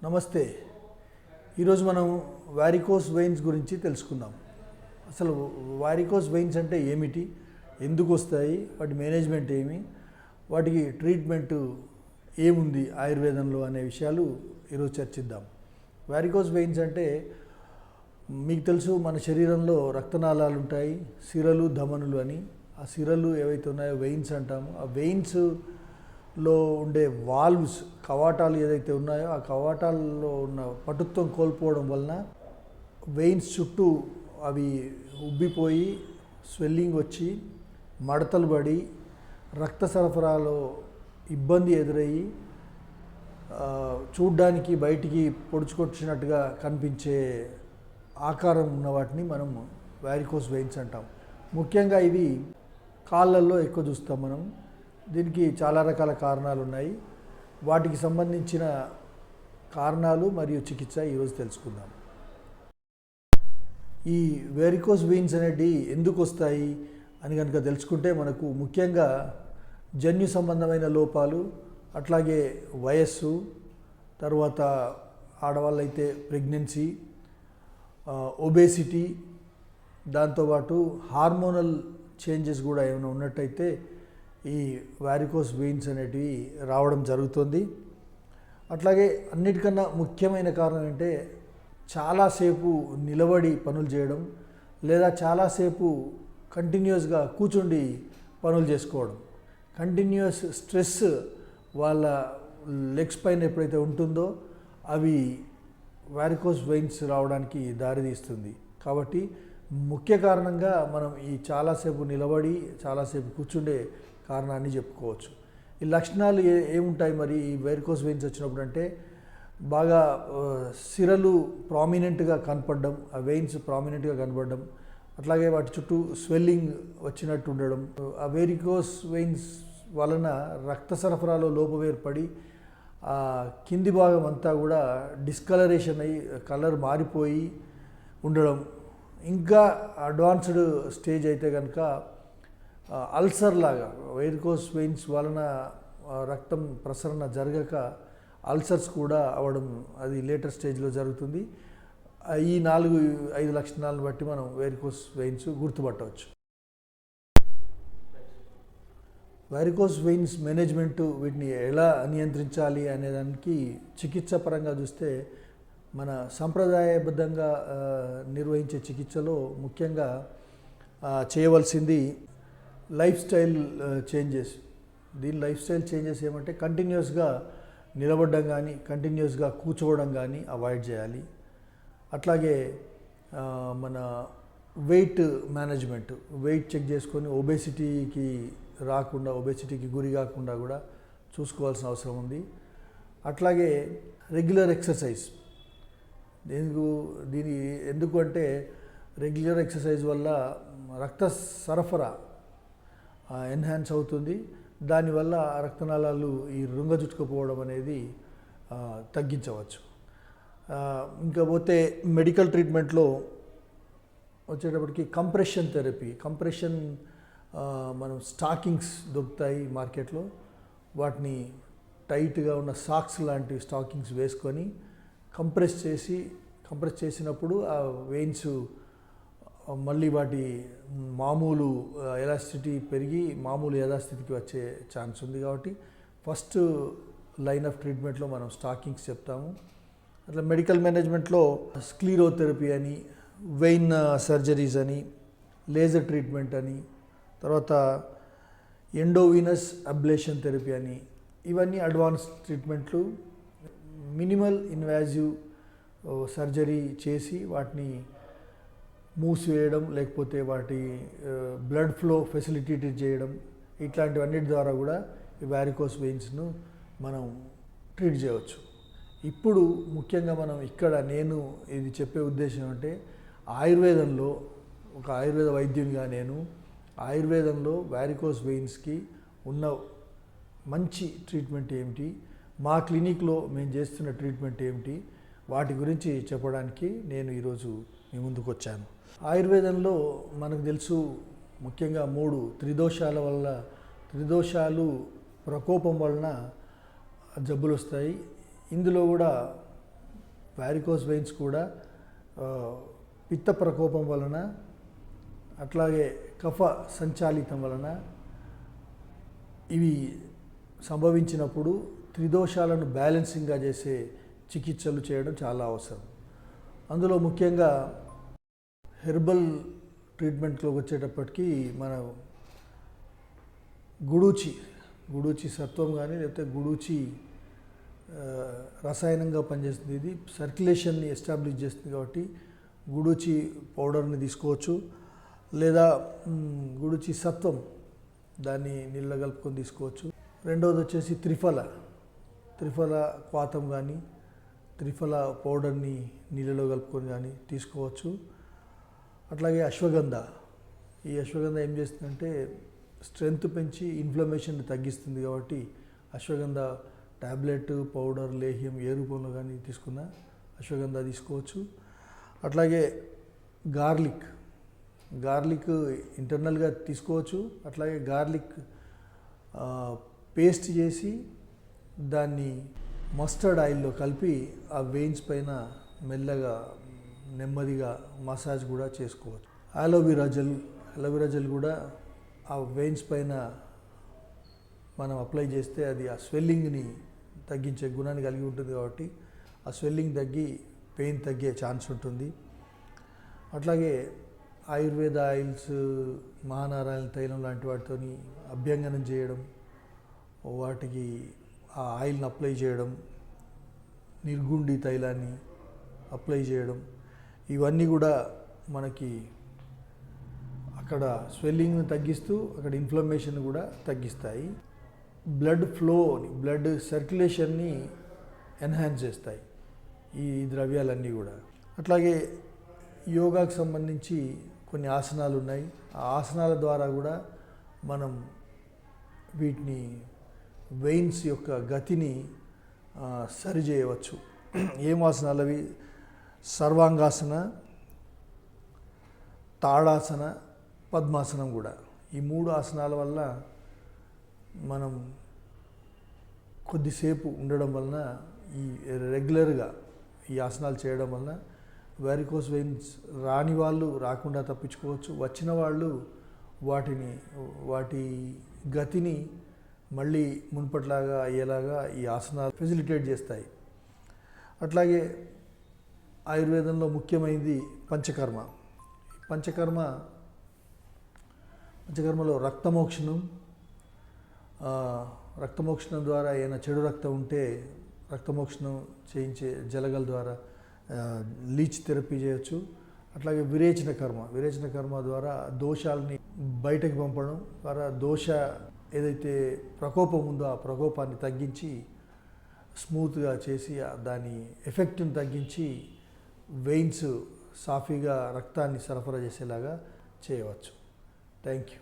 నమస్తే. ఈరోజు మనం వారికోస్ వెయిన్స్ గురించి తెలుసుకుందాం. అసలు వారికోస్ వెయిన్స్ అంటే ఏమిటి, ఎందుకు వస్తాయి, వాటి మేనేజ్మెంట్ ఏమి, వాటికి ట్రీట్మెంట్ ఏముంది ఆయుర్వేదంలో అనే విషయాలు ఈరోజు చర్చిద్దాం. వారికోస్ వెయిన్స్ అంటే మీకు తెలుసు, మన శరీరంలో రక్తనాళాలు ఉంటాయి, సిరలు ధమనులు అని. ఆ సిరలు ఏవైతే ఉన్నాయో వెయిన్స్ అంటాము. ఆ వెయిన్స్లో ఉండే వాల్వ్స్, కవాటాలు ఏదైతే ఉన్నాయో ఆ కవాటాల్లో ఉన్న పటుత్వం కోల్పోవడం వలన వెయిన్స్ చుట్టూ అవి ఉబ్బిపోయి స్వెల్లింగ్ వచ్చి మడతలు పడి రక్త సరఫరాలో ఇబ్బంది ఎదురయ్యి చూడ్డానికి బయటికి పొడుచుకొచ్చినట్టుగా కనిపించే ఆకారం ఉన్న వాటిని మనం వారికోస్ వెయిన్స్ అంటాం. ముఖ్యంగా ఇవి కాళ్ళల్లో ఎక్కువ చూస్తాం మనం. దీనికి చాలా రకాల కారణాలు ఉన్నాయి. వాటికి సంబంధించిన కారణాలు మరియు చికిత్స ఈరోజు తెలుసుకుందాం. ఈ వెరికోస్ వెయిన్స్ అనేవి ఎందుకు వస్తాయి అని కనుక తెలుసుకుంటే మనకు ముఖ్యంగా జన్యు సంబంధమైన లోపాలు, అట్లాగే వయస్సు, తర్వాత ఆడవాళ్ళైతే ప్రెగ్నెన్సీ, ఒబేసిటీ, దాంతోపాటు హార్మోనల్ చేంజెస్ కూడా ఏమైనా ఉన్నట్టయితే ఈ వారికోస్ వెయిన్స్ అనేటివి రావడం జరుగుతుంది. అట్లాగే అన్నిటికన్నా ముఖ్యమైన కారణం అంటే చాలాసేపు నిలబడి పనులు చేయడం, లేదా చాలాసేపు కంటిన్యూస్గా కూర్చుండి పనులు చేసుకోవడం. కంటిన్యూస్ స్ట్రెస్ వాళ్ళ లెగ్స్ పైన ఎప్పుడైతే ఉంటుందో అవి వారికోస్ వెయిన్స్ రావడానికి దారితీస్తుంది. కాబట్టి ముఖ్య కారణంగా మనం ఈ చాలాసేపు నిలబడి చాలాసేపు కూర్చుండే కారణాన్ని చెప్పుకోవచ్చు. ఈ లక్షణాలు ఏముంటాయి మరి ఈ వెరికోస్ వెయిన్స్ వచ్చినప్పుడు అంటే, బాగా సిరలు ప్రామినెంట్గా కనపడడం, ఆ వెయిన్స్ ప్రామినెంట్గా కనపడడం, అట్లాగే వాటి చుట్టూ స్వెల్లింగ్ వచ్చినట్టు ఉండడం. ఆ వెరికోస్ వెయిన్స్ వలన రక్త సరఫరాలో లోపం ఏర్పడి ఆ కింది భాగం అంతా కూడా డిస్కలరేషన్ అయ్యి కలర్ మారిపోయి ఉండడం. ఇంకా అడ్వాన్స్డ్ స్టేజ్ అయితే కనుక అల్సర్ లాగా, వెరికోస్ వెయిన్స్ వలన రక్తం ప్రసరణ జరగక అల్సర్స్ కూడా అవ్వడం, అది లేటర్ స్టేజ్లో జరుగుతుంది. ఈ 4-5 లక్షణాలను బట్టి మనం వెరికోస్ వెయిన్స్ గుర్తుపట్టవచ్చు. వారికోస్ వెయిన్స్ మేనేజ్మెంటు, వీటిని ఎలా నియంత్రించాలి అనేదానికి చికిత్స పరంగా చూస్తే మన సంప్రదాయబద్ధంగా నిర్వహించే చికిత్సలో ముఖ్యంగా చేయవలసింది లైఫ్ స్టైల్ చేంజెస్. దీని లైఫ్ స్టైల్ చేంజెస్ ఏమంటే కంటిన్యూస్గా నిలబడడం కానీ కంటిన్యూస్గా కూర్చోవడం కానీ అవాయిడ్ చేయాలి. అట్లాగే మన వెయిట్ మేనేజ్మెంట్, వెయిట్ చెక్ చేసుకొని ఒబేసిటీకి రాకుండా, ఒబేసిటీకి గురి కాకుండా కూడా చూసుకోవాల్సిన అవసరం ఉంది. అట్లాగే రెగ్యులర్ ఎక్సర్సైజ్. ఎందుకు అంటే రెగ్యులర్ ఎక్సర్సైజ్ వల్ల రక్త సరఫరా ఎన్హాన్స్ అవుతుంది. దానివల్ల రక్తనాళాలు ఈ రుంగజుట్టుకుపోవడం అనేది తగ్గించవచ్చు. ఇంకా పోతే మెడికల్ ట్రీట్మెంట్లో వచ్చేటప్పటికి కంప్రెషన్ థెరపీ. మనం స్టాకింగ్స్ దొరుకుతాయి మార్కెట్లో, వాటిని టైట్గా ఉన్న సాక్స్ లాంటి స్టాకింగ్స్ వేసుకొని కంప్రెస్ చేసినప్పుడు ఆ వెయిన్స్ మళ్ళీ వాటి మామూలు ఎలాస్టిసిటీ పెరిగి మామూలు యథాస్థితికి వచ్చే ఛాన్స్ ఉంది. కాబట్టి ఫస్ట్ లైన్ ఆఫ్ ట్రీట్మెంట్లో మనం స్టాకింగ్స్ చెప్తాము. అట్లా మెడికల్ మేనేజ్మెంట్లో స్క్లీరోథెరపీ అని, వెయిన్ సర్జరీస్ అని, లేజర్ ట్రీట్మెంట్ అని, తర్వాత ఎండోవీనస్ అబ్లేషన్ థెరపీ అని, ఇవన్నీ అడ్వాన్స్ ట్రీట్మెంట్లు. మినిమల్ ఇన్వాజివ్ సర్జరీ చేసి వాటిని మూసివేయడం, లేకపోతే వాటి బ్లడ్ ఫ్లో ఫెసిలిటేట్ చేయడం, ఇట్లాంటివన్నిటి ద్వారా కూడా ఈ వారికోస్ వెయిన్స్ను మనం ట్రీట్ చేయవచ్చు. ఇప్పుడు ముఖ్యంగా మనం ఇక్కడ నేను ఇది చెప్పే ఉద్దేశం అంటే, ఆయుర్వేదంలో ఒక ఆయుర్వేద వైద్యునిగా నేను ఆయుర్వేదంలో వారికోస్ వెయిన్స్కి ఉన్న మంచి ట్రీట్మెంట్ ఏమిటి, మా క్లినిక్లో మేము చేస్తున్న ట్రీట్మెంట్ ఏమిటి, వాటి గురించి చెప్పడానికి నేను ఈరోజు మీ ముందుకు వచ్చాను. ఆయుర్వేదంలో మనకు తెలుసు, ముఖ్యంగా 3 త్రిదోషాలు ప్రకోపం వలన జబ్బులు వస్తాయి. ఇందులో కూడా వారికోస్ వెయిన్స్ కూడా పిత్త ప్రకోపం వలన అట్లాగే కఫ సంచాలితం వలన ఇవి సంభవించినప్పుడు త్రిదోషాలను బ్యాలెన్సింగ్గా చేసే చికిత్సలు చేయడం చాలా అవసరం. అందులో ముఖ్యంగా హెర్బల్ ట్రీట్మెంట్లోకి వచ్చేటప్పటికి మన గుడూచి సత్వం కానీ లేకపోతే గుడూచి రసాయనంగా పనిచేస్తుంది. ఇది సర్క్యులేషన్ని ఎస్టాబ్లిష్ చేస్తుంది కాబట్టి గుడూచి పౌడర్ని తీసుకోవచ్చు, లేదా గుడూచి సత్వం దాన్ని నీళ్ళ కలుపుకొని తీసుకోవచ్చు. రెండవది వచ్చేసి త్రిఫల క్వాతం కానీ త్రిఫల పౌడర్ని నీళ్ళలో కలుపుకొని కానీ తీసుకోవచ్చు. అట్లాగే అశ్వగంధ ఏం చేస్తుందంటే స్ట్రెంగ్త్ పెంచి ఇన్ఫ్లమేషన్ని తగ్గిస్తుంది కాబట్టి అశ్వగంధ ట్యాబ్లెట్, పౌడర్, లేహ్యం ఏ రూపంలో కానీ తీసుకున్నా అశ్వగంధ తీసుకోవచ్చు. అట్లాగే గార్లిక్ ఇంటర్నల్గా తీసుకోవచ్చు. అట్లాగే గార్లిక్ పేస్ట్ చేసి దాన్ని మస్టర్డ్ ఆయిల్లో కలిపి ఆ వెయిన్స్ పైన మెల్లగా నెమ్మదిగా మసాజ్ కూడా చేసుకోవచ్చు. అలోవెరా జెల్ కూడా ఆ వెయిన్స్ పైన మనం అప్లై చేస్తే అది ఆ స్వెల్లింగ్ని తగ్గించే గుణాన్ని కలిగి ఉంటుంది కాబట్టి ఆ స్వెల్లింగ్ తగ్గి పెయిన్ తగ్గే ఛాన్స్ ఉంటుంది. అట్లాగే ఆయుర్వేద ఆయిల్స్, మహానారాయణ తైలం లాంటి వాటితో అభ్యంగనం చేయడం, వాటికి ఆ ఆయిల్ని అప్లై చేయడం, నిర్గుండి తైలాన్ని అప్లై చేయడం, ఇవన్నీ కూడా మనకి అక్కడ స్వెల్లింగ్ని తగ్గిస్తూ అక్కడ ఇన్ఫ్లమేషన్ కూడా తగ్గిస్తాయి. బ్లడ్ సర్క్యులేషన్ని ఎన్హాన్స్ చేస్తాయి ఈ ద్రవ్యాలన్నీ కూడా. అట్లాగే యోగాకు సంబంధించి కొన్ని ఆసనాలు ఉన్నాయి. ఆ ఆసనాల ద్వారా కూడా మనం వీటిని వెయిన్స్ యొక్క గతిని సరిచేయవచ్చు. ఏం ఆసనాలు అవి? సర్వాంగాసన, తాడాసన, పద్మాసనం కూడా. ఈ 3 ఆసనాల వల్ల మనం కొద్దిసేపు ఉండడం వలన రెగ్యులర్గా ఈ ఆసనాలు చేయడం వలన వారికోస్ వెయిన్స్ రాని వాళ్ళు రాకుండా తప్పించుకోవచ్చు. వచ్చిన వాళ్ళు వాటి గతిని మళ్ళీ మునుపట్లాగా అయ్యేలాగా ఈ ఆసనాలు ఫెసిలిటేట్ చేస్తాయి. అట్లాగే ఆయుర్వేదంలో ముఖ్యమైనది పంచకర్మలో రక్తమోక్షణం ద్వారా ఏమైనా చెడు రక్తం ఉంటే రక్తమోక్షణం చేయించే జలగల ద్వారా లీచ్ థెరపీ చేయొచ్చు. అట్లాగే విరేచన కర్మ ద్వారా దోషాలని బయటకు పంపడం ద్వారా ఏదైతే ప్రకోపం ఉందో ఆ ప్రకోపాన్ని తగ్గించి స్మూత్గా చేసి దాని ఎఫెక్ట్ని తగ్గించి వెయిన్స్ సాఫీగా రక్తాన్ని సరఫరా చేసేలాగా చేయవచ్చు. Thank you.